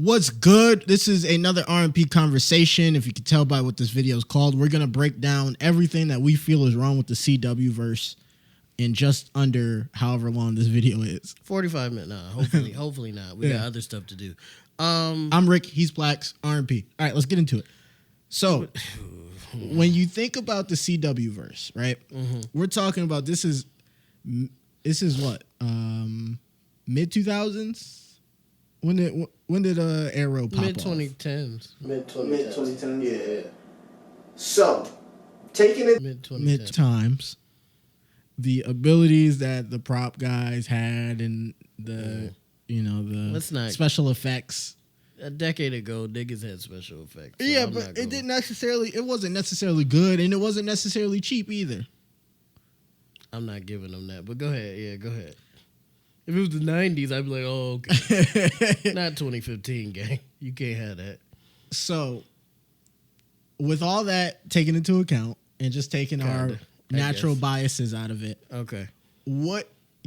What's good? This is another R&P conversation. If you can tell by what this video is called, we're going to break down everything that we feel is wrong with the CWverse in just under however long this video is. 45 minutes. Nah, hopefully not. We got other stuff to do. I'm Rick. He's PLAX. R&P. All right, let's get into it. So, when you think about the CWverse, right? Mm-hmm. We're talking about this is what? Mid 2000s? When did Arrow pop Mid 2010s. Mid 2010s. Yeah. So, taking it mid times, the abilities that the prop guys had and the the special effects. A decade ago, niggas had special effects. So yeah, but it wasn't necessarily good, and it wasn't necessarily cheap either. I'm not giving them that, but go ahead. Yeah, go ahead. If it was the 90s, I'd be like, oh, okay. Not 2015, gang. You can't have that. So, with all that taken into account and just taking our natural biases out of it, okay.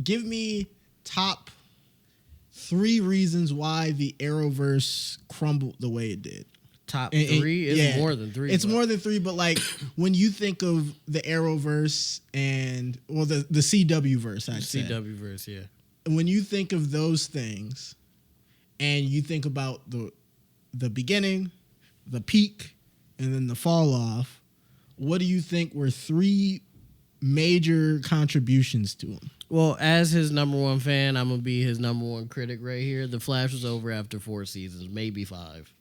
Give me top 3 reasons why the Arrowverse crumbled the way it did. Top 3? It's more than 3. It's more than 3, but like when you think of the Arrowverse and, well, the CWverse, I'd say. CWverse, yeah. When you think of those things and you think about the beginning, the peak, and then the fall off, what do you think were 3 major contributions to him? Well, as his number 1 fan, I'm going to be his number 1 critic right here. The Flash was over after 4 seasons, maybe 5.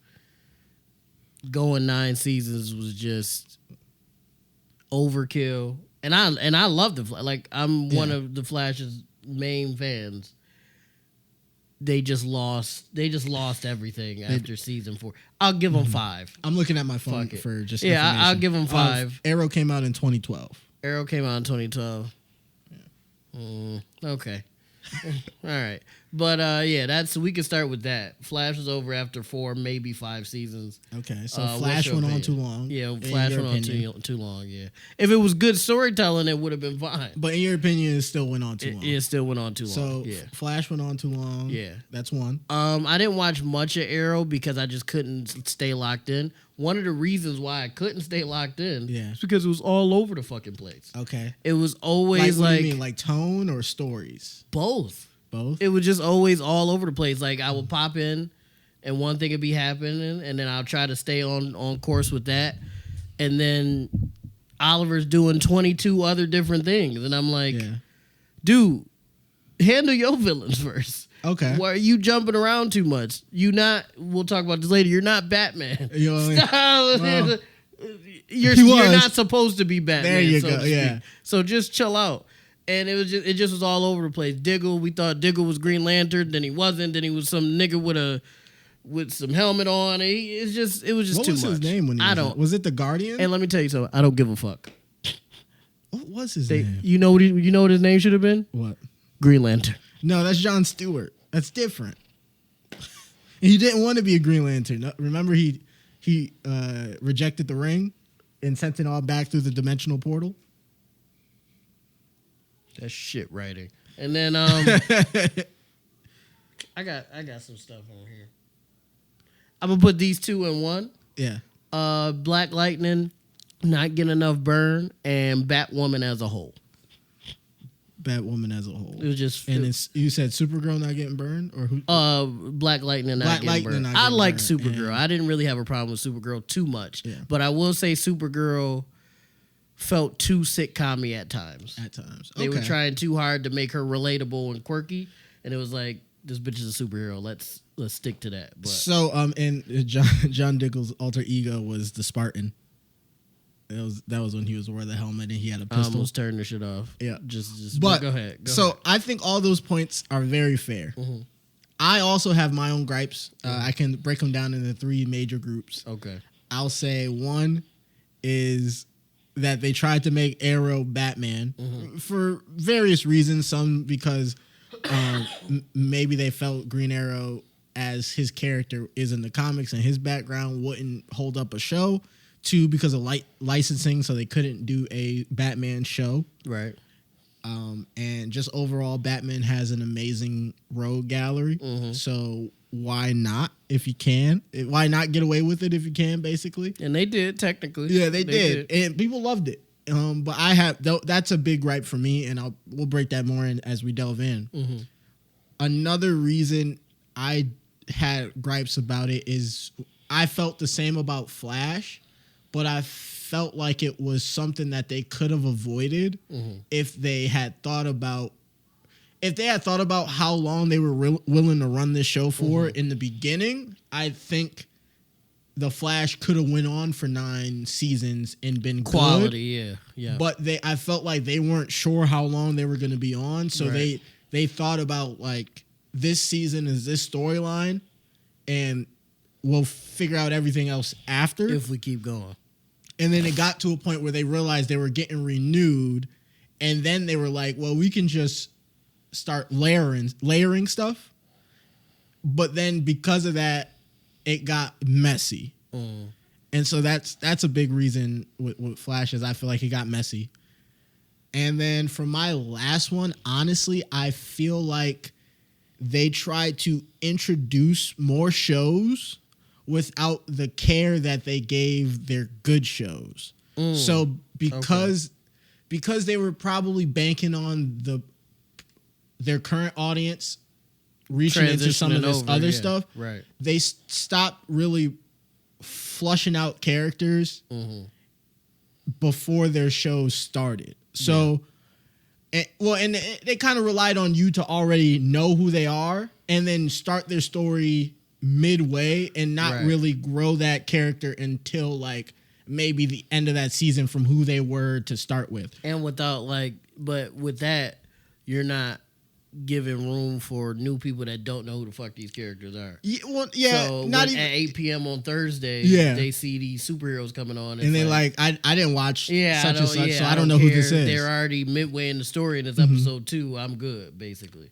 Going 9 seasons was just overkill. And I love the Flash. Like, I'm one of the Flash's main fans. They just lost everything after season 4. I'll give them 5. I'm looking at my phone for just I'll give them 5. Arrow came out in 2012. Arrow came out in 2012. Okay. All right. But we can start with that. Flash was over after 4, maybe 5 seasons. Okay, so Flash went on too long. Yeah, Flash went on too long, yeah. If it was good storytelling, it would have been fine. But in your opinion, it still went on too long. It still went on too long. So Flash went on too long. Yeah. That's 1. I didn't watch much of Arrow because I just couldn't stay locked in. One of the reasons why I couldn't stay locked in is because it was all over the fucking place. Okay. It was always what do you mean, like tone or stories? Both. Both? It was just always all over the place. Like, I would pop in, and one thing would be happening, and then I'll try to stay on course with that. And then Oliver's doing 22 other different things. And I'm like, dude, handle your villains first. Okay. Why are you jumping around too much? We'll talk about this later. You're not Batman. Stop. You're not supposed to be Batman. There you go. Yeah. So just chill out. And it just was all over the place. Diggle, we thought Diggle was Green Lantern, then he wasn't. Then he was some nigga with some helmet on. It was just too much. What was his name when he was it the Guardian? And let me tell you something. I don't give a fuck. What was his name? You know what his name should have been? What? Green Lantern. No, that's John Stewart. That's different. He didn't want to be a Green Lantern. Remember, he rejected the ring and sent it all back through the dimensional portal. That's shit writing. And then I got some stuff on here. I'm gonna put these 2 in 1. Yeah. Black Lightning not getting enough burn, and Batwoman as a whole. Batwoman as a whole. It was just you said Supergirl not getting burned, or who? Black Lightning not getting burned. I like Supergirl. I didn't really have a problem with Supergirl too much, but I will say Supergirl felt too sitcom-y at times. They were trying too hard to make her relatable and quirky, and it was like, this bitch is a superhero. Let's stick to that. But. So and John Diggle's alter ego was the Spartan. That was when he was wearing the helmet and he had a pistol. I almost turned the shit off. Yeah, but go ahead. I think all those points are very fair. Mm-hmm. I also have my own gripes. I can break them down into 3 major groups. Okay. I'll say 1 is that they tried to make Arrow Batman for various reasons. Some because maybe they felt Green Arrow as his character is in the comics and his background wouldn't hold up a show. 2, because of licensing, so they couldn't do a Batman show. Right. And just overall, Batman has an amazing rogue gallery. Mm-hmm. So why not if you can? Why not get away with it if you can, basically? And they did, technically. Yeah, they did. And people loved it. But that's a big gripe for me, and we'll break that more in as we delve in. Mm-hmm. Another reason I had gripes about it is I felt the same about Flash, but I felt like it was something that they could have avoided if they had thought about how long they were willing to run this show for in the beginning. I think the Flash could have went on for 9 seasons and been quality, good. yeah. But I felt like they weren't sure how long they were going to be on, so they thought about like this season is this storyline, and we'll figure out everything else after if we keep going. And then it got to a point where they realized they were getting renewed, and then they were like, "Well, we can just start layering stuff." But then because of that, it got messy. And so that's a big reason with Flash is I feel like it got messy. And then for my last one, honestly, I feel like they tried to introduce more shows without the care that they gave their good shows. So because they were probably banking on their current audience reaching into some of this other stuff, right? They stopped really flushing out characters before their shows started. So, and they kind of relied on you to already know who they are and then start their story midway and not really grow that character until like maybe the end of that season from who they were to start with. And but with that, you're not giving room for new people that don't know who the fuck these characters are. So not even at 8 p.m. on Thursday, they see these superheroes coming on, and they're like, I didn't watch such and such, so I don't know who this is. They're already midway in the story, and it's episode 2. I'm good, basically.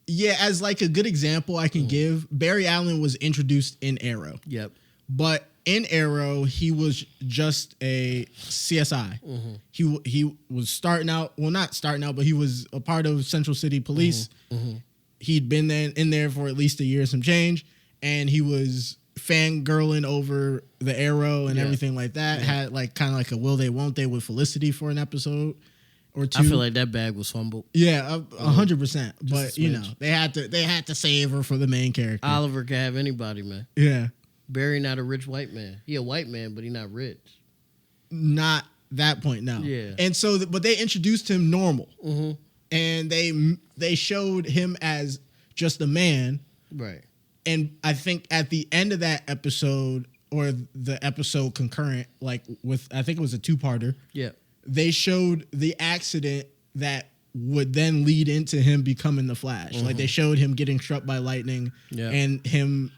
Yeah, as like a good example I can give, Barry Allen was introduced in Arrow. Yep. But in Arrow, he was just a CSI. He was starting out, well, not starting out, but he was a part of Central City Police. He'd been in there for at least a year, some change, and he was fangirling over the Arrow and everything like that. Had like kind of like a will they, won't they with Felicity for an episode or 2. I feel like that bag was fumbled. Yeah, 100%. But you know, they had to save her for the main character. Oliver can have anybody, man. Yeah. Barry not a rich white man. He a white man, but he not rich. Not that point, no. Yeah. And so, but they introduced him normal, and they showed him as just a man, right? And I think at the end of that episode, or the episode concurrent, like with I think it was a 2-parter. Yeah. They showed the accident that would then lead into him becoming the Flash. Like they showed him getting struck by lightning, and him.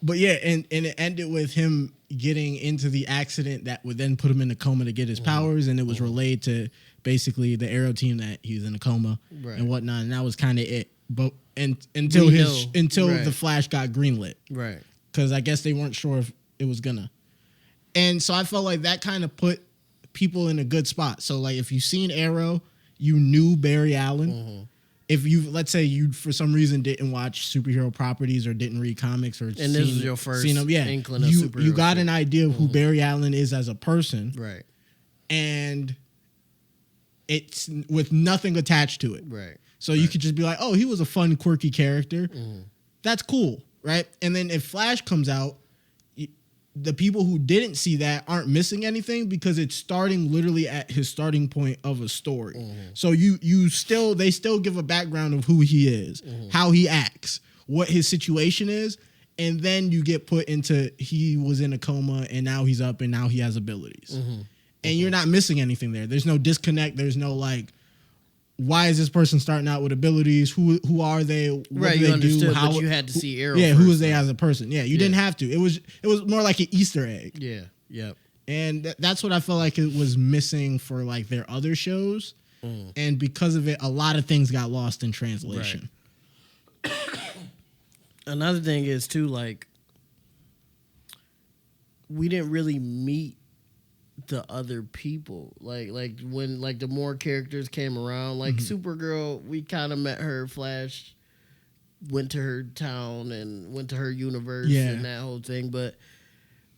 But yeah, and it ended with him getting into the accident that would then put him in a coma to get his powers, and it was relayed to basically the Arrow team that he was in a coma and whatnot, and that was kind of it. But until the Flash got greenlit, right? Because I guess they weren't sure if it was gonna. And so I felt like that kind of put people in a good spot. So like if you've seen Arrow, you knew Barry Allen. If you, let's say you for some reason didn't watch superhero properties or didn't read comics or this was your first inkling of superhero, you got an idea of who Barry Allen is as a person, right? And it's with nothing attached to it, right? So you could just be like, oh, he was a fun, quirky character. That's cool, right? And then if Flash comes out, the people who didn't see that aren't missing anything because it's starting literally at his starting point of a story. So they still give a background of who he is, how he acts, what his situation is, and then you get put into he was in a coma and now he's up and now he has abilities. And you're not missing anything there. There's no disconnect. There's no like, why is this person starting out with abilities? Who are they? What right, do you they understood, do? How, but you had to see Arrow. Yeah, who is they as a person? Yeah, you didn't have to. It was more like an Easter egg. Yeah, yep. And that's what I felt like it was missing for like their other shows. And because of it, a lot of things got lost in translation. Right. Another thing is too, like, we didn't really meet the other people, like when the more characters came around, like Supergirl, we kind of met her. Flash went to her town and went to her universe and that whole thing, but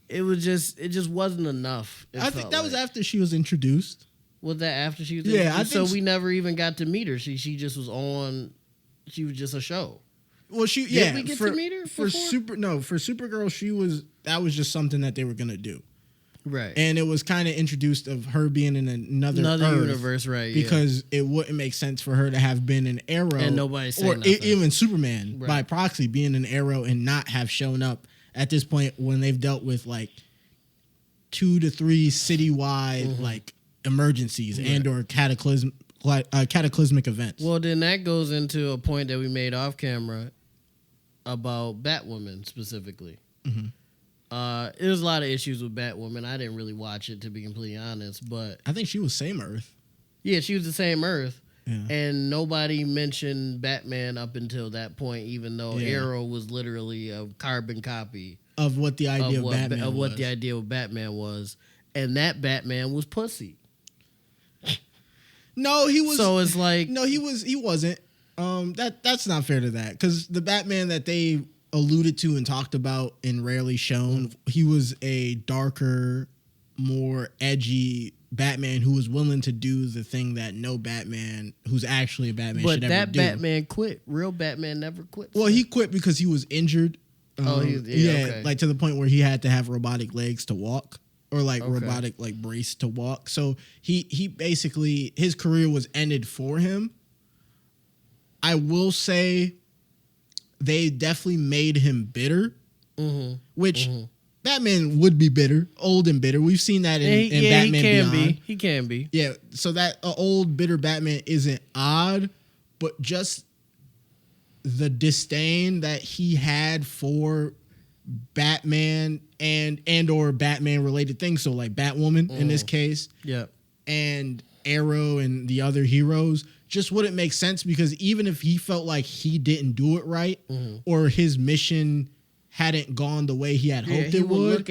it just wasn't enough. I think that was after she was introduced. Was that after she was introduced? I think so. We never even got to meet her. She just was on. She was just a show. Well, Did we get to meet her for Supergirl? That was just something that they were gonna do. Right. And it was kind of introduced of her being in another universe, right? Because it wouldn't make sense for her to have been an Arrow and nobody saying nothing. Even Superman by proxy being an Arrow and not have shown up at this point when they've dealt with like 2 to 3 citywide like emergencies and or cataclysmic events. Well, then that goes into a point that we made off camera about Batwoman specifically. Mm-hmm. There's a lot of issues with Batwoman. I didn't really watch it, to be completely honest, but I think she was same Earth. Yeah, she was the same Earth. Yeah. And nobody mentioned Batman up until that point, even though Arrow was literally a carbon copy of what the idea of Batman was. What the idea of Batman was. And that Batman was pussy. No, he was. So it's like no, he wasn't. That's not fair to that, because the Batman that they alluded to and talked about and rarely shown, he was a darker, more edgy Batman who was willing to do the thing that no Batman who's actually a Batman should ever do. But that Batman quit. Real Batman never quit. Well, he quit because he was injured. Okay. Like to the point where he had to have robotic legs to walk, or like robotic like brace to walk. So he basically, his career was ended for him. I will say they definitely made him bitter, which Batman would be bitter, old and bitter. We've seen that in Batman Beyond. He can be. Yeah, so that old, bitter Batman isn't odd, but just the disdain that he had for Batman and or Batman related things. So like Batwoman in this case. Yeah. And Arrow and the other heroes just wouldn't make sense, because even if he felt like he didn't do it right or his mission hadn't gone the way he had hoped it would,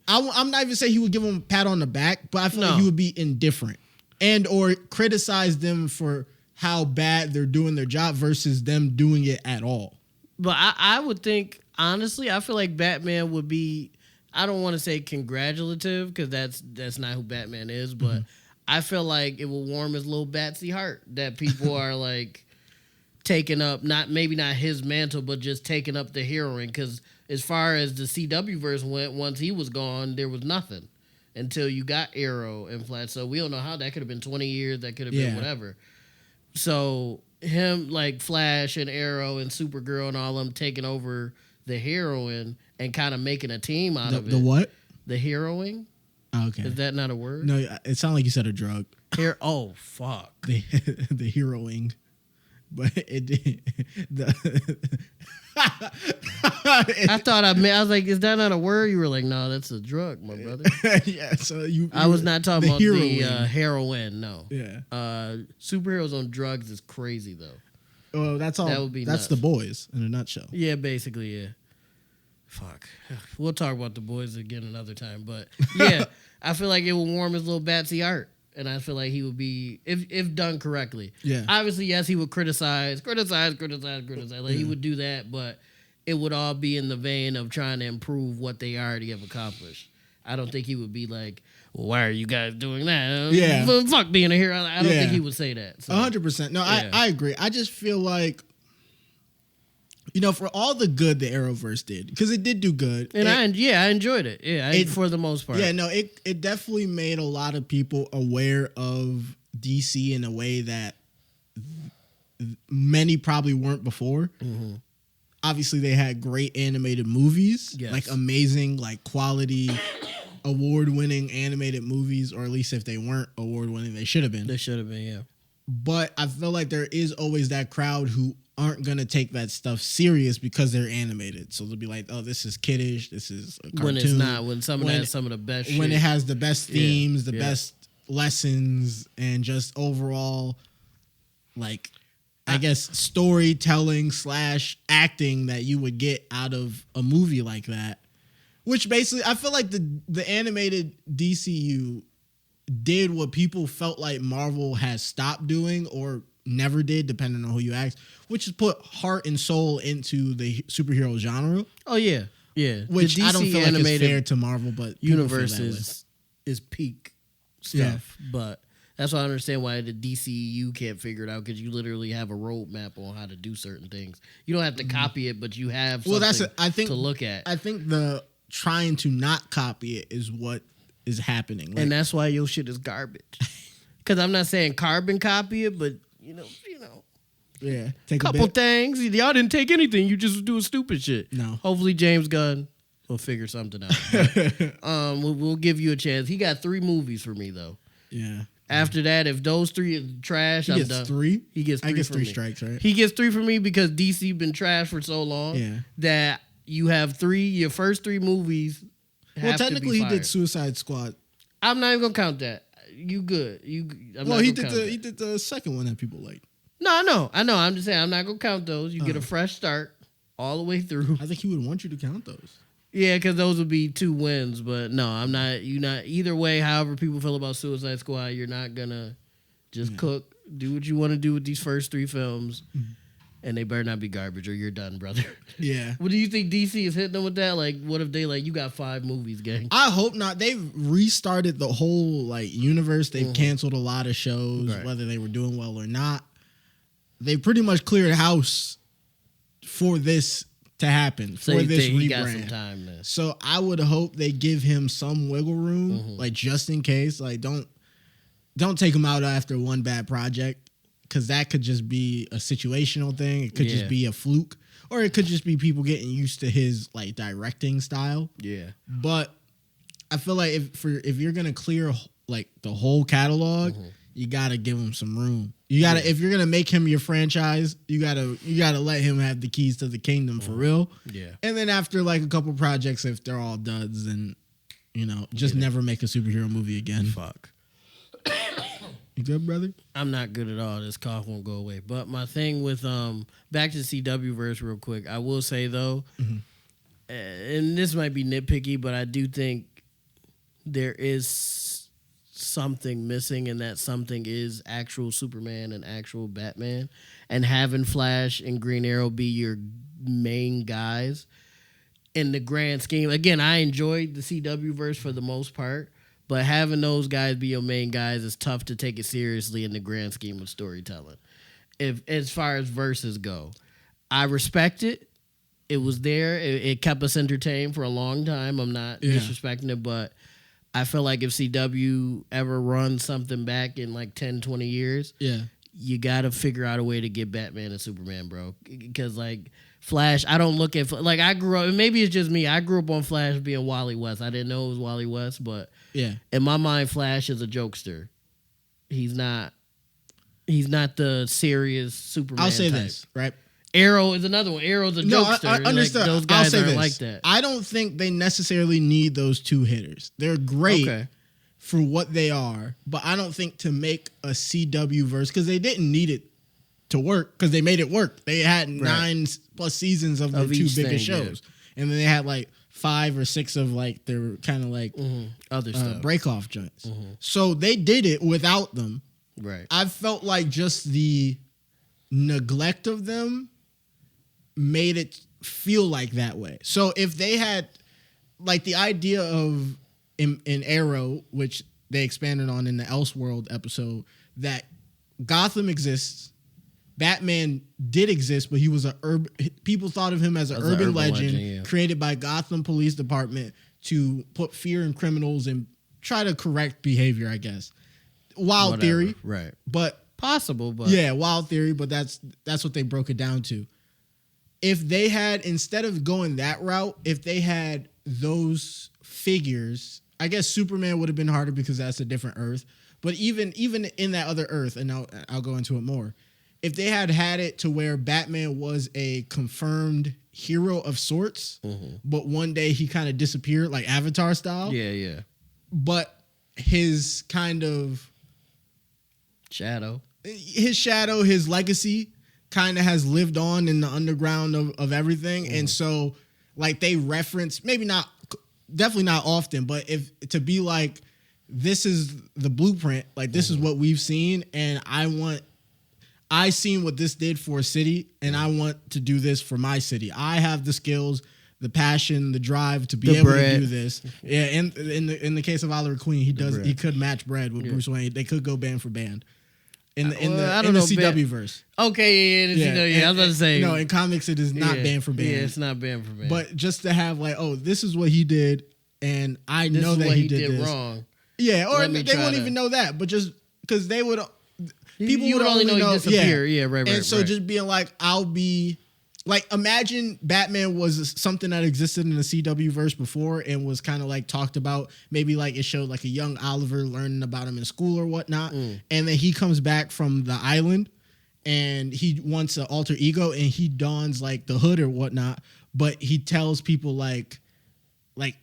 I'm not even saying he would give him a pat on the back, but I feel like he would be indifferent and or criticize them for how bad they're doing their job versus them doing it at all. But I would think, honestly, I feel like Batman would be, I don't want to say congratulative, because that's not who Batman is, but I feel like it will warm his little batsy heart that people are like taking up, maybe not his mantle, but just taking up the heroing. Because as far as the CWverse went, once he was gone, there was nothing until you got Arrow and Flash. So we don't know how that could have been 20 years. That could have been whatever. So him, like Flash and Arrow and Supergirl and all of them taking over the heroine and kind of making a team out of it. The what? The heroing. Oh, okay. Is that not a word? No, it sounded like you said a drug. Oh, fuck. The heroing. But it did. I thought I was like, is that not a word? You were like, no, that's a drug, my brother. Yeah, so I was not talking about the heroin, no. Yeah. Superheroes on drugs is crazy, though. Well, that's all. That would be nuts. The Boys in a nutshell. Yeah, basically, yeah. Fuck. We'll talk about The Boys again another time. But yeah, I feel like it will warm his little batsy heart. And I feel like he would be, if done correctly. Yeah. Obviously, yes, he would criticize. Like he would do that, but it would all be in the vein of trying to improve what they already have accomplished. I don't think he would be like, well, why are you guys doing that? Yeah. Fuck being a hero. I don't think he would say that. So. 100%. No, yeah. I agree. I just feel like, for all the good the Arrowverse did, because it did do good. And I enjoyed it. Yeah, for the most part. Yeah, no, it definitely made a lot of people aware of DC in a way that many probably weren't before. Mm-hmm. Obviously, they had great animated movies, like amazing, like quality, award-winning animated movies, or at least if they weren't award-winning, they should have been. They should have been, yeah. But I feel like there is always that crowd who aren't going to take that stuff serious because they're animated. So they'll be like, oh, this is kiddish. This is a cartoon. When it's not. When someone has some of the best shit. When it has the best themes, the best lessons, and just overall, like, I guess, storytelling / acting that you would get out of a movie like that. Which basically, I feel like the animated DCU did what people felt like Marvel has stopped doing or never did, depending on who you ask, which is put heart and soul into the superhero genre. Oh yeah, yeah. Which I don't feel like is fair to Marvel, but universe is peak stuff. Yeah. But that's why I understand why the DCEU can't figure it out, because you literally have a roadmap on how to do certain things. You don't have to copy it, but you have something to look at. I think the trying to not copy it is what is happening. And that's why your shit is garbage. Because I'm not saying carbon copy it, but you know. Yeah. Take a couple things. Y'all didn't take anything. You just doing stupid shit. No. Hopefully James Gunn will figure something out. But, we'll give you a chance. He got 3 movies for me, though. Yeah. After that, if those 3 are trash, I'm done. 3? He gets 3 I guess for 3 me. strikes, right? He gets 3 for me because DC been trash for so long that you have your first 3 movies have technically to be he did Suicide Squad. I'm not even going to count that. You good. He did the second one that people liked. No, I know. I'm just saying I'm not going to count those. You get a fresh start all the way through. I think he would want you to count those. Yeah, because those would be 2 wins. But no, I'm not. You not either way. However people feel about Suicide Squad, you're not gonna just cook. Do what you want to do with these first 3 films, and they better not be garbage, or you're done, brother. Yeah. What do you think DC is hitting them with that? Like, what if they you got 5 movies, gang? I hope not. They've restarted the whole universe. They've canceled a lot of shows, whether they were doing well or not. They pretty much cleared house for this to happen, for this rebrand. He got some time there. So I would hope they give him some wiggle room, just in case. Don't take him out after one bad project, because that could just be a situational thing. It could just be a fluke, or it could just be people getting used to his directing style. Yeah. But I feel like if you're gonna clear the whole catalog, you gotta give him some room. You gotta if you're gonna make him your franchise, you gotta let him have the keys to the kingdom for real. Yeah. And then after a couple projects, if they're all duds, then just never make a superhero movie again. Fuck. You good, brother? I'm not good at all. This cough won't go away. But my thing with back to CWverse real quick, I will say though, and this might be nitpicky, but I do think there is something missing, and that something is actual Superman and actual Batman, and having Flash and Green Arrow be your main guys in the grand scheme. Again, I enjoyed the CWverse for the most part, but having those guys be your main guys is tough to take it seriously in the grand scheme of storytelling. If as far as verses go, I respect it. It was there. It kept us entertained for a long time. I'm not disrespecting it, but I feel like if CW ever runs something back in 10, 20 years, you got to figure out a way to get Batman and Superman, bro. Because Flash, I don't look at I grew up, and maybe it's just me. I grew up on Flash being Wally West. I didn't know it was Wally West, but in my mind, Flash is a jokester. He's not the serious Superman. I'll say type. This, right? Arrow is another one. Arrow's a jokester. I understand. Those guys aren't like that. I don't think they necessarily need those 2 hitters. They're great for what they are, but I don't think to make a CWverse, because they didn't need it to work, because they made it work. They had 9+ seasons of the 2 biggest shows, and then they had 5 or 6 of their kind of other stuff, break off joints. So they did it without them. Right. I felt like just the neglect of them made it feel like that way. So if they had the idea of in Arrow, which they expanded on in the Elseworld episode, that Gotham exists, Batman did exist, but he was people thought of him as an urban legend created by Gotham Police Department to put fear in criminals and try to correct behavior, I guess. Wild theory. Right. But possible, but wild theory, but that's what they broke it down to. If they had, instead of going that route, if they had those figures, I guess Superman would have been harder because that's a different Earth. But even in that other Earth, and I'll go into it more, if they had it to where Batman was a confirmed hero of sorts, but one day he kind of disappeared, like Avatar style. Yeah. But his kind of shadow, his legacy kind of has lived on in the underground of everything. And so they reference, definitely not often, but if to be this is the blueprint, this is what we've seen, and I I seen what this did for a city, and I want to do this for my city. I have the skills, the passion, the drive to be able to do this. Yeah, and in the case of Oliver Queen, he could match Blerd with Bruce Wayne. They could go band for band. In the CWverse. Okay, yeah, I was about to say. No, in comics it is not band for band. Yeah, it's not band for band. But just to have like, oh, this is what he did, and I know that he did this. Wrong. Yeah, or they won't even know that, but just because they would, people would only know he disappeared. Yeah, right. And so just being like, I'll be. Like, imagine Batman was something that existed in the CWverse before and was kind of like talked about. Maybe like it showed like a young Oliver learning about him in school or whatnot. And then he comes back from the island and he wants an alter ego and he dons like the hood or whatnot. But he tells people like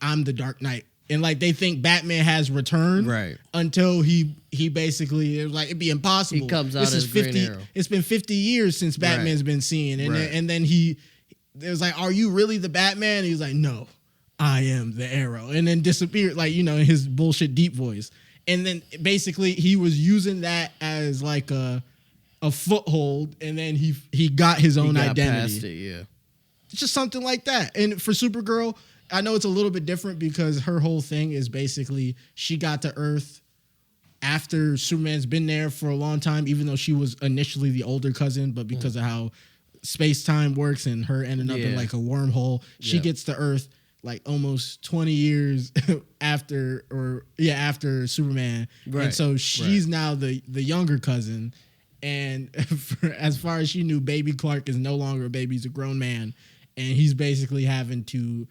I'm the Dark Knight. And like they think Batman has returned, right? Until he basically, it was like it'd be impossible. He comes out as Green Arrow. It's been 50 years since Batman's been seen, and then it was like, "Are you really the Batman?" And he's like, "No, I am the Arrow," and then disappeared, like in his bullshit deep voice. And then basically he was using that as like a foothold, and then he got his own identity. Past it, yeah, it's just something like that. And for Supergirl, I know it's a little bit different because her whole thing is basically she got to Earth after Superman's been there for a long time, even though she was initially the older cousin, but because of how space-time works and her ending up in like a wormhole, she gets to Earth like almost 20 years after Superman. Right. And so she's now the younger cousin. And as far as she knew, baby Clark is no longer a baby, he's a grown man. And he's basically having to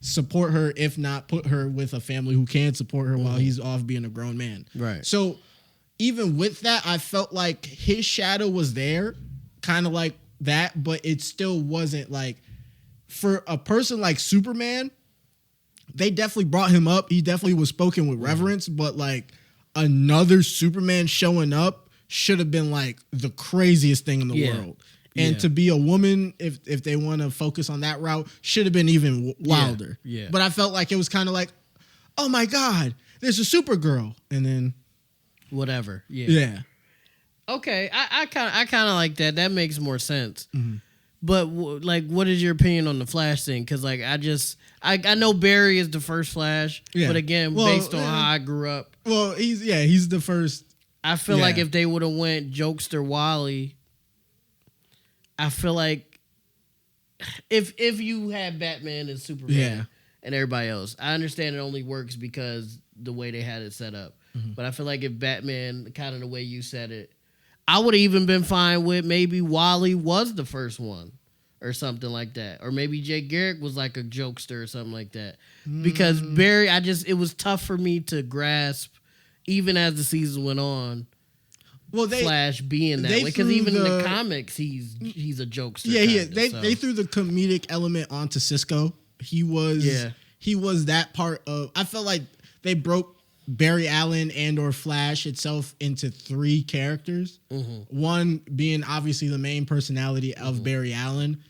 support her, if not put her with a family who can support her while he's off being a grown man. Right. So even with that, I felt like his shadow was there, kind of like that, but it still wasn't like, for a person like Superman, they definitely brought him up. He definitely was spoken with reverence, but like another Superman showing up should have been like the craziest thing in the world. And to be a woman, if they want to focus on that route, should have been even wilder. Yeah. But I felt like it was kind of like, oh my God, there's a Supergirl, and then whatever. Yeah. Okay, I kind of like that. That makes more sense. Mm-hmm. But like, what is your opinion on the Flash thing? Because like, I know Barry is the first Flash, but again, based on how I grew up, he's the first. I feel like if they would have went jokester Wally. I feel like if you had Batman and Superman and everybody else, I understand it only works because the way they had it set up. Mm-hmm. But I feel like if Batman, kind of the way you said it, I would have even been fine with maybe Wally was the first one or something like that. Or maybe Jake Garrick was like a jokester or something like that. Because Barry, it was tough for me to grasp, even as the season went on. Well, Flash being that way, because even in the comics, he's a jokester. Yeah, they threw the comedic element onto Cisco. He was that part of. I felt like they broke Barry Allen and or Flash itself into three characters. Mm-hmm. One being obviously the main personality of Barry Allen.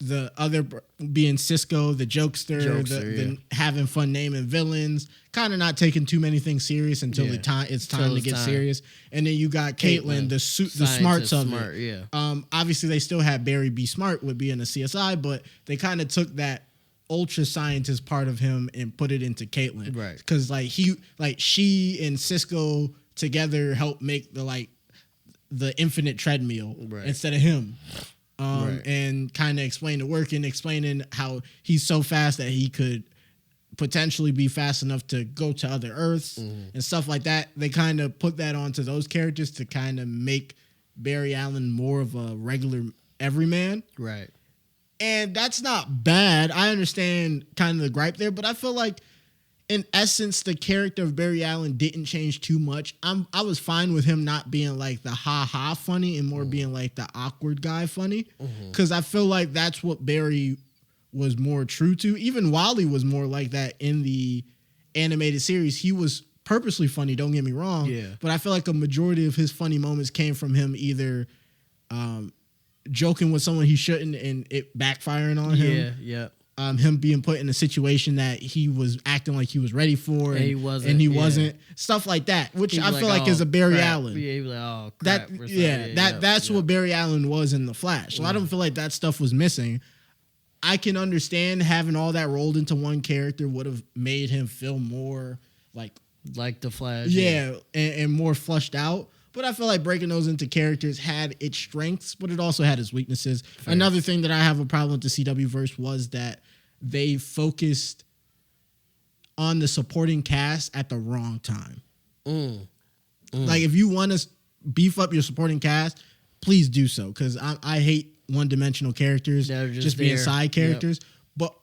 The other being Cisco, the jokester, the having fun naming villains, kind of not taking too many things serious until it's time to get serious. And then you got Caitlin, the smarts of it. Yeah. Obviously, they still had Barry be smart with being a CSI, but they kind of took that ultra scientist part of him and put it into Caitlin, right? Because she and Cisco together helped make the infinite treadmill instead of him. And kind of explain the working, explaining how he's so fast that he could potentially be fast enough to go to other Earths and stuff like that. They kind of put that onto those characters to kind of make Barry Allen more of a regular everyman. Right. And that's not bad. I understand kind of the gripe there, but I feel like in essence, the character of Barry Allen didn't change too much. I was fine with him not being like the ha-ha funny and more being like the awkward guy funny. Because I feel like that's what Barry was more true to. Even Wally was more like that in the animated series. He was purposely funny, don't get me wrong. Yeah. But I feel like a majority of his funny moments came from him either joking with someone he shouldn't and it backfiring on him. Yeah. him being put in a situation that he was acting like he was ready for, and he wasn't. Stuff like that, which I feel like is a Barry Allen. Yeah, he was like, oh, crap. That's what Barry Allen was in The Flash. So I don't feel like that stuff was missing. I can understand having all that rolled into one character would have made him feel more like The Flash. Yeah, and more flushed out. But I feel like breaking those into characters had its strengths, but it also had its weaknesses. Fair. Another thing that I have a problem with the CWverse was that they focused on the supporting cast at the wrong time. Like, if you want to beef up your supporting cast, please do so, because I hate one-dimensional characters just being side characters. Yep. But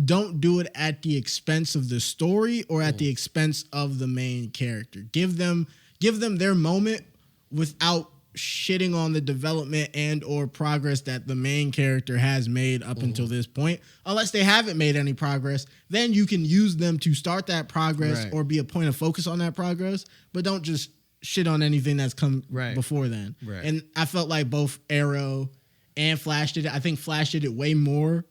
don't do it at the expense of the story or at the expense of the main character. Give them their moment without shitting on the development and or progress that the main character has made up until this point. Unless they haven't made any progress, then you can use them to start that progress or be a point of focus on that progress, but don't just shit on anything that's come before then. Right. And I felt like both Arrow and Flash did it. I think Flash did it way more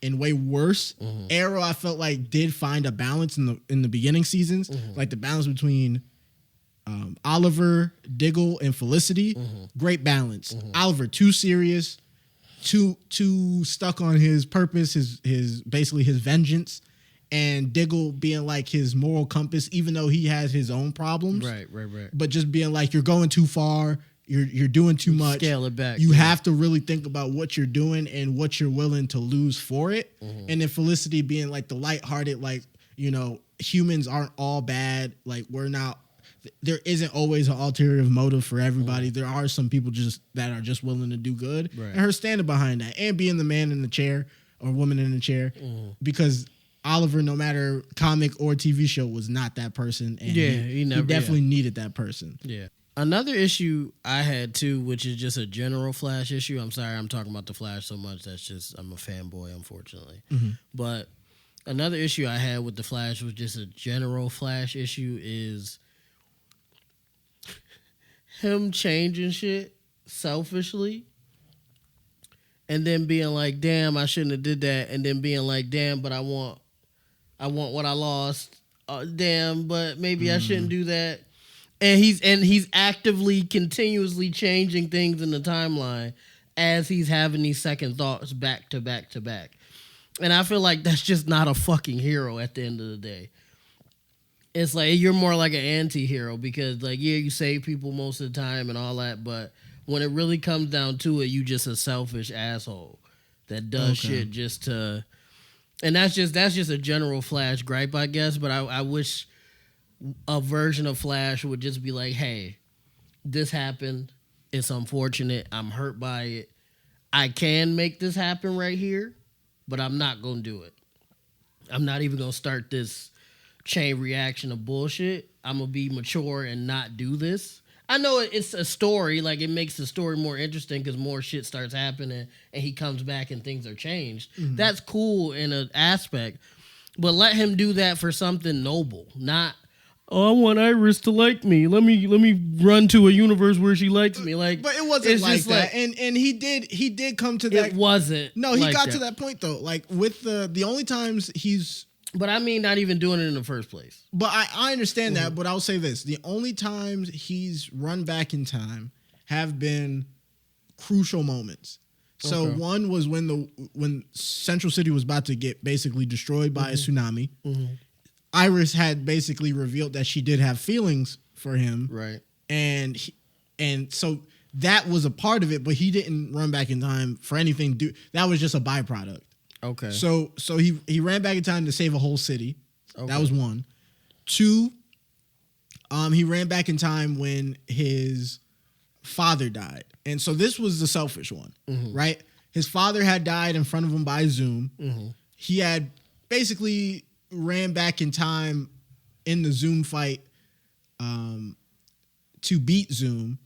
and way worse. Arrow, I felt like, did find a balance in the beginning seasons, like the balance between Oliver, Diggle, and Felicity. Great balance. Oliver, too serious, too stuck on his purpose, his basically his vengeance, and Diggle being like his moral compass, even though he has his own problems. Right. But just being like, you're going too far, you're doing too much. Scale it back. You have to really think about what you're doing and what you're willing to lose for it. And then Felicity being like the lighthearted, like, you know, humans aren't all bad. Like, there isn't always an ulterior motive for everybody. There are some people that are just willing to do good. And her standing behind that and being the man in the chair or woman in the chair, because Oliver, no matter comic or TV show, was not that person. And he definitely needed that person. Yeah. Another issue I had too, which is just a general Flash issue. I'm sorry I'm talking about the Flash so much. That's just, I'm a fanboy, unfortunately. But another issue I had with the Flash was just a general Flash issue is him changing shit selfishly and then being like, damn, I shouldn't have did that, and then being like, damn, but I want what I lost. Damn, but maybe I shouldn't do that. And he's actively, continuously changing things in the timeline as he's having these second thoughts back to back to back. And I feel like that's just not a fucking hero at the end of the day. It's like, you're more like an anti-hero because, like, yeah, you save people most of the time and all that, but when it really comes down to it, you just a selfish asshole that does shit just to... And that's just a general Flash gripe, I guess, but I wish a version of Flash would just be like, hey, this happened. It's unfortunate. I'm hurt by it. I can make this happen right here, but I'm not going to do it. I'm not even going to start this chain reaction of bullshit. I'm going to be mature and not do this. I know it's a story. Like, it makes the story more interesting because more shit starts happening and he comes back and things are changed. That's cool in an aspect. But let him do that for something noble, not... Oh, I want Iris to like me. Let me run to a universe where she likes me. Like, but it wasn't like that. And he did come to that. It wasn't. No, he got to that point though. Like, with the only times he's. But I mean, not even doing it in the first place. But I understand that. But I'll say this: the only times he's run back in time have been crucial moments. So one was when Central City was about to get basically destroyed by a tsunami. Iris had basically revealed that she did have feelings for him. Right. And so that was a part of it, but he didn't run back in time for anything. That was just a byproduct. Okay. So he ran back in time to save a whole city. Okay. That was one. Two, he ran back in time when his father died. And so this was the selfish one, right? His father had died in front of him by Zoom. He had basically ran back in time in the Zoom fight to beat Zoom,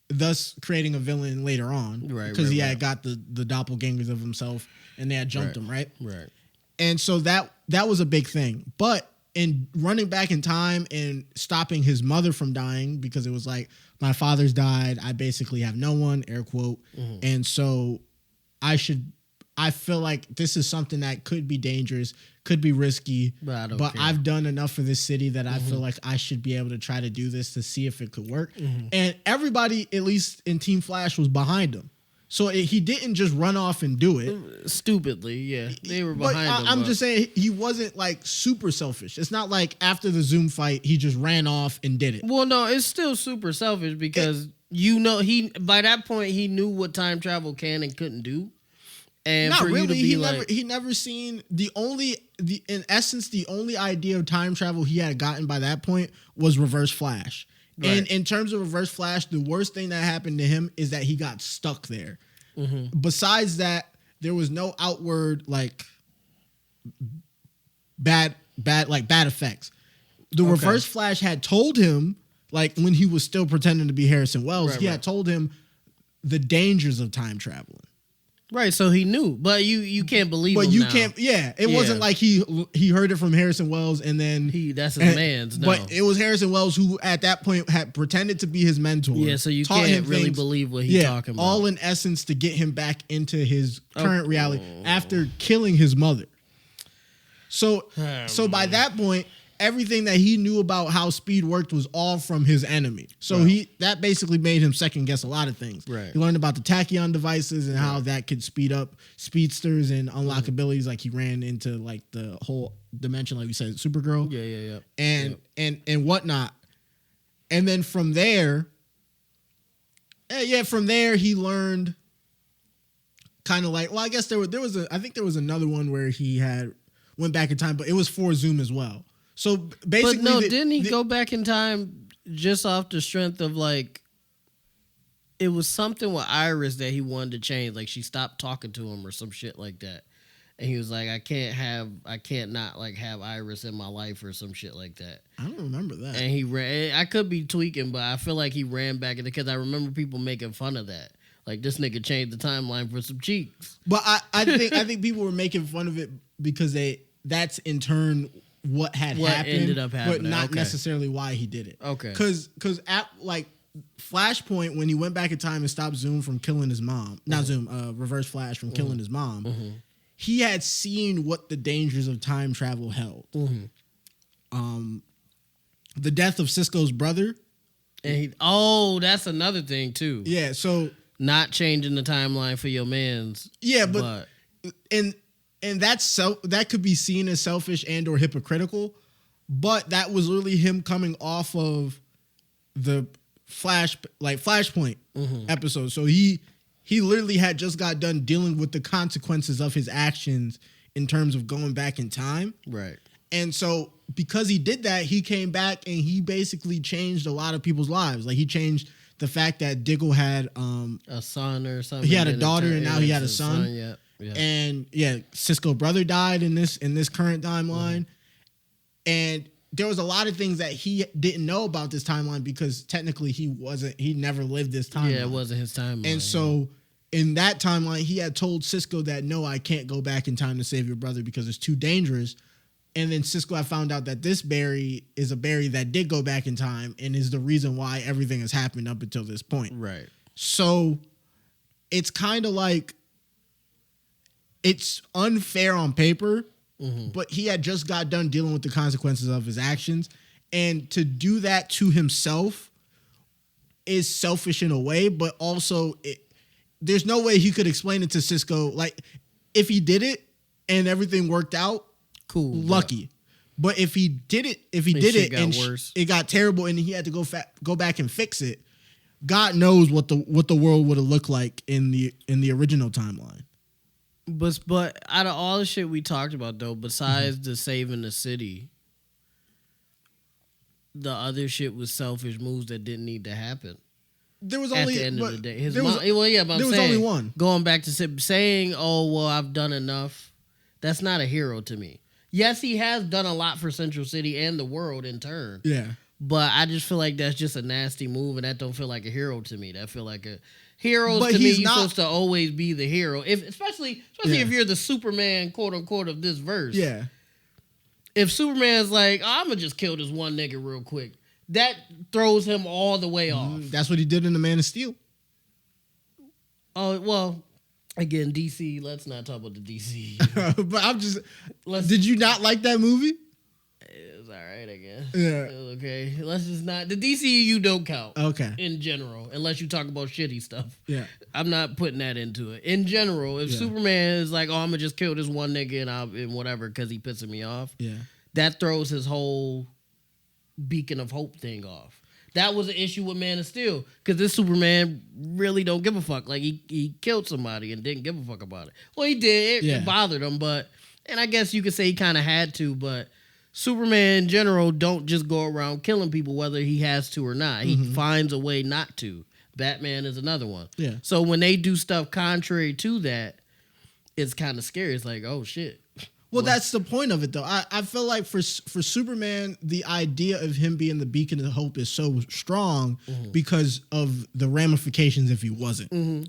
thus creating a villain later on, because he had got the doppelgangers of himself and they had jumped him, right? And so that was a big thing. But in running back in time and stopping his mother from dying, because it was like, my father's died, I basically have no one, air quote, and so I should I feel like this is something that could be dangerous, could be risky, but I've done enough for this city that I feel like I should be able to try to do this to see if it could work. And everybody, at least in Team Flash, was behind him. So he didn't just run off and do it. Stupidly, yeah. They were behind him. I'm just saying he wasn't like super selfish. It's not like after the Zoom fight, he just ran off and did it. Well, no, it's still super selfish because by that point, he knew what time travel can and couldn't do. And not for really. You to be he never seen in essence, the only idea of time travel he had gotten by that point was Reverse Flash. Right. And in terms of Reverse Flash, the worst thing that happened to him is that he got stuck there. Besides that, there was no outward like bad effects. The Reverse Flash had told him, like when he was still pretending to be Harrison Wells, he had told him the dangers of time traveling. Right, so he knew, but you can't believe him. But you can't. Yeah, it wasn't like he heard it from Harrison Wells and then that's his man's. No, but it was Harrison Wells who at that point had pretended to be his mentor. Yeah, so you can't really believe what he's talking about. All in essence to get him back into his current reality after killing his mother. So by that point, everything that he knew about how speed worked was all from his enemy. So that basically made him second guess a lot of things. Right. He learned about the tachyon devices and how that could speed up speedsters and unlock abilities. Like he ran into like the whole dimension, like we said, Supergirl. Yeah. And whatnot. And then from there, he learned kind of like, well, I guess I think there was another one where he went back in time, but it was for Zoom as well. So basically, but no, didn't he go back in time just off the strength of like it was something with Iris that he wanted to change, like she stopped talking to him or some shit like that, and he was like, I can't not like have Iris in my life or some shit like that. I don't remember that. And he ran. I could be tweaking, but I feel like he ran back because I remember people making fun of that. Like this nigga changed the timeline for some cheeks. But I think people were making fun of it because that's in turn what ended up happening, but not necessarily why he did it. Okay. Because at like Flashpoint, when he went back in time and stopped Zoom from killing his mom, not Zoom, Reverse Flash from killing his mom, he had seen what the dangers of time travel held. The death of Cisco's brother. And that's another thing too. Yeah, so not changing the timeline for your mans. Yeah, but and that could be seen as selfish and or hypocritical, but that was really him coming off of the Flashpoint episode. So he literally had just got done dealing with the consequences of his actions in terms of going back in time. Right. And so because he did that, he came back and he basically changed a lot of people's lives. Like he changed the fact that Diggle had a son or something. He had a daughter and now he had a son. Yeah. And Cisco's brother died in this current timeline. And there was a lot of things that he didn't know about this timeline because technically he never lived this timeline. Yeah, it wasn't his timeline. And so in that timeline, he had told Cisco that, no, I can't go back in time to save your brother because it's too dangerous. And then Cisco had found out that this Barry is a Barry that did go back in time and is the reason why everything has happened up until this point. Right. So it's kind of like, it's unfair on paper, but he had just got done dealing with the consequences of his actions. And to do that to himself is selfish in a way, but also there's no way he could explain it to Cisco. Like, if he did it and everything worked out, cool, lucky. Yeah. But if he did it and it got terrible and he had to go back and fix it, God knows what the world would have looked like in the original timeline. But out of all the shit we talked about, though, besides the saving the city, the other shit was selfish moves that didn't need to happen. There was only, at the end of the day. There was only one. Going back to saying, "Oh well, I've done enough." That's not a hero to me. Yes, he has done a lot for Central City and the world in turn. Yeah, but I just feel like that's just a nasty move, and that don't feel like a hero to me. That feel like a heroes to me. You're supposed to always be the hero, especially if you're the Superman, quote unquote, of this verse. Yeah. If Superman's like, I'm gonna just kill this one nigga real quick, that throws him all the way off. That's what he did in The Man of Steel. Oh well, Again, DC. Let's not talk about the DC. But did you not like that movie? It was all right, I guess. Yeah. It was okay. Let's just not. The DCEU don't count. Okay. In general, unless you talk about shitty stuff. Yeah. I'm not putting that into it. In general, if Superman is like, oh, I'm gonna just kill this one nigga and whatever because he pissing me off. Yeah. That throws his whole beacon of hope thing off. That was an issue with Man of Steel because this Superman really don't give a fuck. Like he killed somebody and didn't give a fuck about it. Well, he did. It bothered him, and I guess you could say he kind of had to. But Superman in general don't just go around killing people whether he has to or not. He finds a way not to. Batman is another one. Yeah. So when they do stuff contrary to that, it's kind of scary. It's like, oh shit. Well, that's the point of it, though. I feel like for Superman, the idea of him being the beacon of hope is so strong because of the ramifications if he wasn't. Mm-hmm.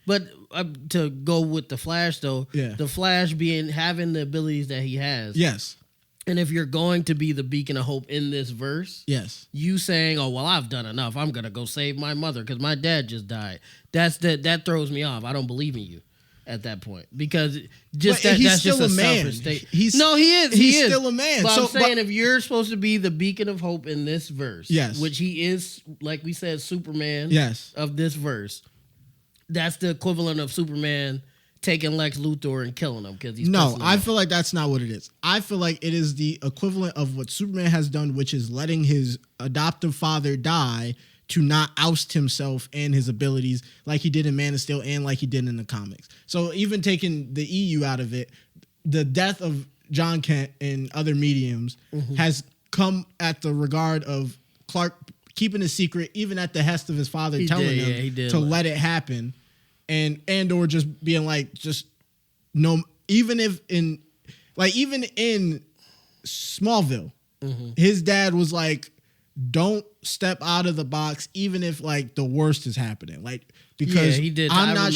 But to go with the Flash, though, the Flash having the abilities that he has. Yes. And if you're going to be the beacon of hope in this verse, you saying, "Oh well, I've done enough. I'm gonna go save my mother because my dad just died." That throws me off. I don't believe in you at that point because that's just a selfish state. He is. He's still a man. But I'm saying if you're supposed to be the beacon of hope in this verse, which he is, like we said, Superman, of this verse, that's the equivalent of Superman taking Lex Luthor and killing him because he's I feel like that's not what it is. I feel like it is the equivalent of what Superman has done, which is letting his adoptive father die to not oust himself and his abilities like he did in Man of Steel and like he did in the comics. So even taking the EU out of it, the death of John Kent and other mediums has come at the regard of Clark keeping a secret, even at the hest of his father telling him to let it happen. And or just being like, just no, even in Smallville, his dad was like, don't step out of the box, even if like the worst is happening. Like, because I'm not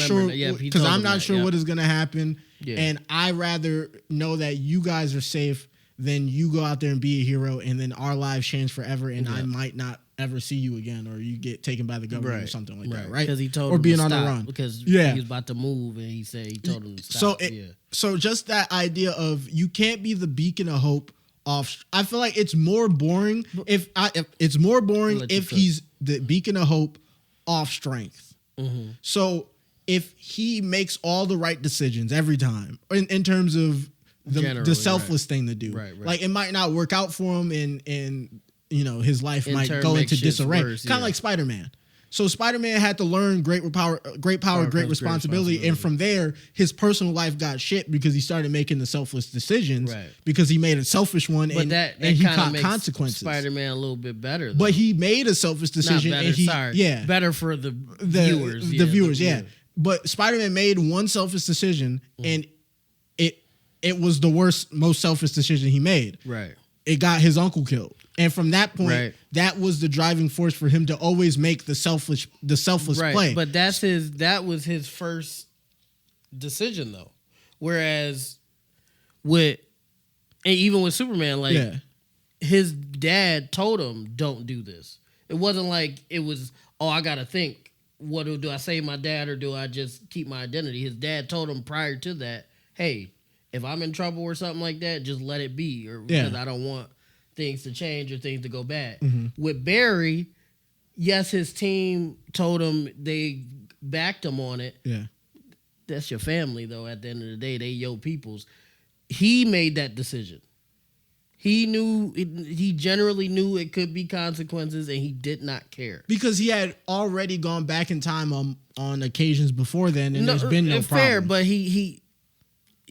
sure what is going to happen. Yeah. And I rather know that you guys are safe than you go out there and be a hero and then our lives change forever and I might not ever see you again or you get taken by the government or something like that, right? Because he told him being to on stop the run. Because he was about to move and he said he told him to stop. So just that idea of you can't be the beacon of hope off. I feel like it's more boring if he's the beacon of hope off strength. Mm-hmm. So if he makes all the right decisions every time in terms of the selfless thing to do, like it might not work out for him and you know, his life might go into disarray. Kind of like Spider-Man. So Spider-Man had to learn great power, great responsibility. And from there, his personal life got shit because he started making the selfless decisions because he made a selfish one and he caught consequences. Spider-Man a little bit better. Though. But he made a selfish decision. Not better, better for the viewers. The viewers, But Spider-Man made one selfish decision and it was the worst, most selfish decision he made. Right. It got his uncle killed. And from that point, that was the driving force for him to always make the selfless play. But that was his first decision though. Whereas even with Superman, like his dad told him, don't do this. It wasn't like it was, I gotta think, what do I say my dad or do I just keep my identity? His dad told him prior to that, hey, if I'm in trouble or something like that, just let it be, or because I don't want things to change or things to go bad. Mm-hmm. With Barry, yes, his team told him they backed him on it. Yeah, that's your family though. At the end of the day, they your peoples. He made that decision. He knew he generally knew it could be consequences, and he did not care because he had already gone back in time on occasions before then, and there's been no problem. Fair, but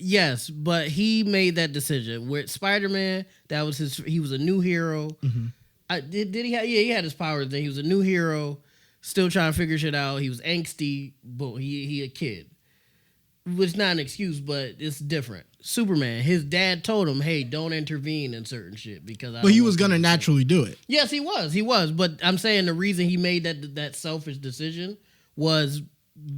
Yes, but he made that decision. With Spider-Man, that was he was a new hero. Mm-hmm. Did he have? Yeah, he had his powers. Then he was a new hero, still trying to figure shit out. He was angsty, but he a kid. It's not an excuse, but it's different. Superman, his dad told him, "Hey, don't intervene in certain shit because." But he was gonna naturally do it. Yes, he was. But I'm saying the reason he made that selfish decision was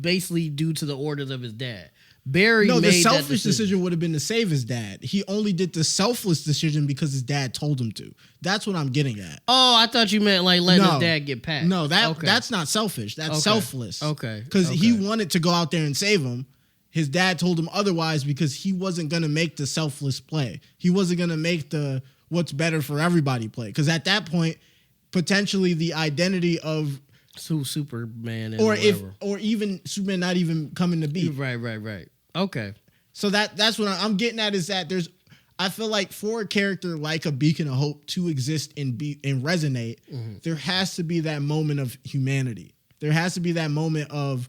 basically due to the orders of his dad. Barry made the selfish decision would have been to save his dad. He only did the selfless decision because his dad told him to. That's what I'm getting at. Oh, I thought you meant like letting his dad get packed. No, that's not selfish. That's selfless. Okay. Because he wanted to go out there and save him, his dad told him otherwise because he wasn't going to make the selfless play. He wasn't going to make the what's better for everybody play. Because at that point, potentially the identity of Superman or even Superman not even coming to be. Right. Okay. So that's what I'm getting at is that I feel like for a character like a beacon of hope to exist and resonate, there has to be that moment of humanity. There has to be that moment of,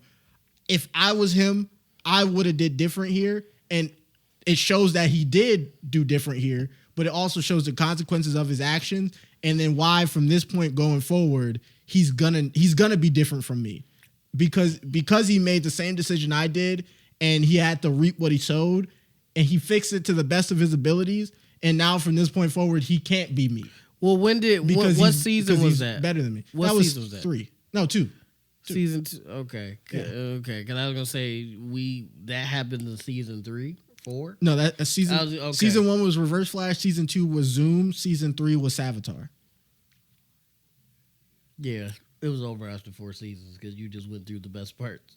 if I was him, I would have did different here. And it shows that he did do different here, but it also shows the consequences of his actions. And then why from this point going forward, he's gonna be different from me because he made the same decision I did and he had to reap what he sowed and he fixed it to the best of his abilities. And now from this point forward, he can't be me. Well, what season was that? Better than me. What season was that? 3. No, 2. Season 2. Okay. Yeah. Okay. Because I was gonna say that happened in season 3, 4. No, that season. Season 1 was Reverse Flash. Season 2 was Zoom. Season 3 was Savitar. Yeah, it was over after 4 seasons because you just went through the best parts.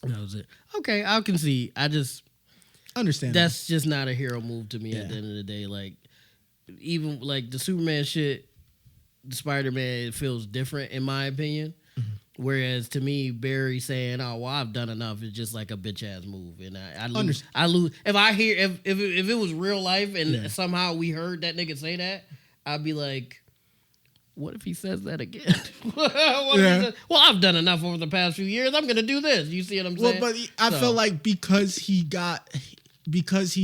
That was it. Okay, I can see. I just understand. That's just not a hero move to me. At the end of the day, like even like the Superman shit, the Spider-Man feels different in my opinion. Whereas to me, Barry saying, "Oh, well, I've done enough," is just like a bitch ass move, and I lose. I lose if I hear if it was real life and somehow we heard that nigga say that, I'd be like, what if he says that again? Well, I've done enough over the past few years. I'm gonna do this. You see what I'm saying? Well, but I feel like because he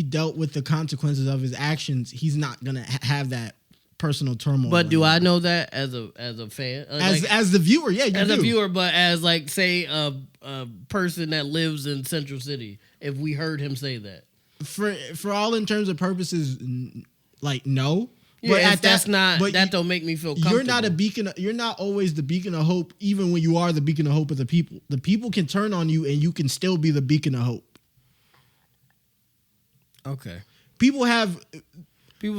dealt with the consequences of his actions, he's not gonna have that personal turmoil. But do I know that as a fan, as the viewer? Yeah, as a viewer, but as like say a person that lives in Central City, if we heard him say that, for all in terms of purposes, like no. Yeah, but that don't make me feel comfortable. You're not a beacon. You're not always the beacon of hope, even when you are the beacon of hope of the people. The people can turn on you, and you can still be the beacon of hope. Okay. People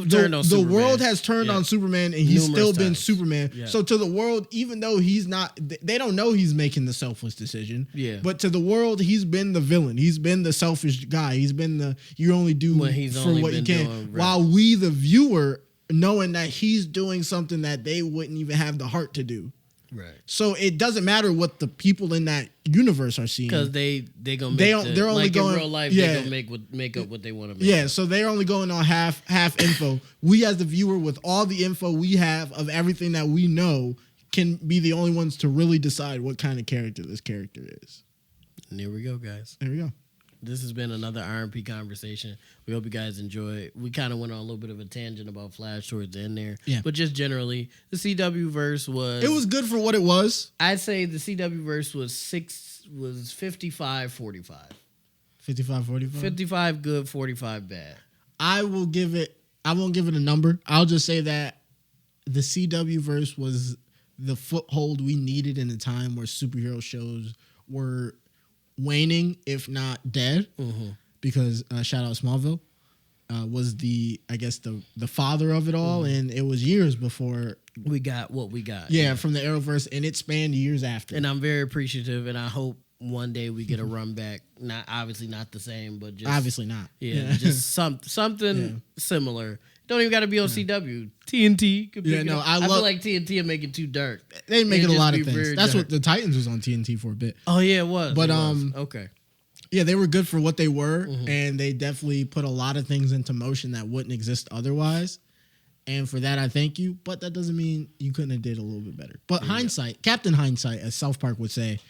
turned on Superman. The world has turned on Superman, and he's still been Superman. Yeah. So to the world, even though he's not, they don't know he's making the selfless decision. Yeah. But to the world, he's been the villain. He's been the selfish guy. He's been you only do for what you can. While we, the viewer, knowing that he's doing something that they wouldn't even have the heart to do. Right. So it doesn't matter what the people in that universe are seeing. Because they're gonna make they're only going in real life, they're gonna make up what they want to make. Yeah, so they're only going on half info. We as the viewer, with all the info we have of everything that we know, can be the only ones to really decide what kind of character this character is. And there we go, guys. There we go. This has been another RMP conversation. We hope you guys enjoy. We kind of went on a little bit of a tangent about Flash towards the end there. Yeah. But just generally, the CWverse was... It was good for what it was. I'd say the CWverse was 55-45. 55-45? 55 good, 45 bad. I won't give it a number. I'll just say that the CWverse was the foothold we needed in a time where superhero shows were waning, if not dead, because shout out Smallville was the father of it all, and it was years before we got what we got. Yeah, from the Arrowverse, and it spanned years after. And I'm very appreciative, and I hope one day we get a run back. Not obviously not the same, but just obviously not. Yeah, just something similar. Don't even got to be on CW. TNT could be. I feel like TNT are making it too dark. They make it a lot of things. That's what the Titans was on TNT for a bit. Oh yeah, it was. But okay. Yeah, they were good for what they were, and they definitely put a lot of things into motion that wouldn't exist otherwise. And for that, I thank you. But that doesn't mean you couldn't have did a little bit better. But hindsight, Captain Hindsight, as South Park would say,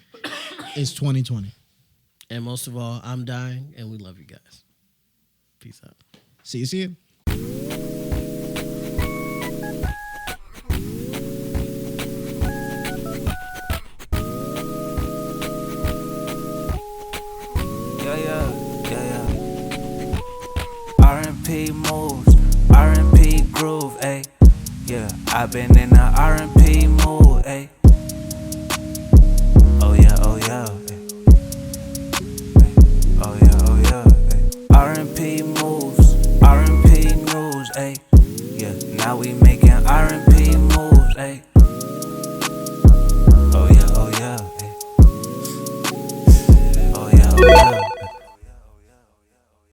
is 2020. And most of all, I'm dying, and we love you guys. Peace out. See you. R&P moves, R&P groove, ayy. Yeah, I've been in the R&P mood, ayy.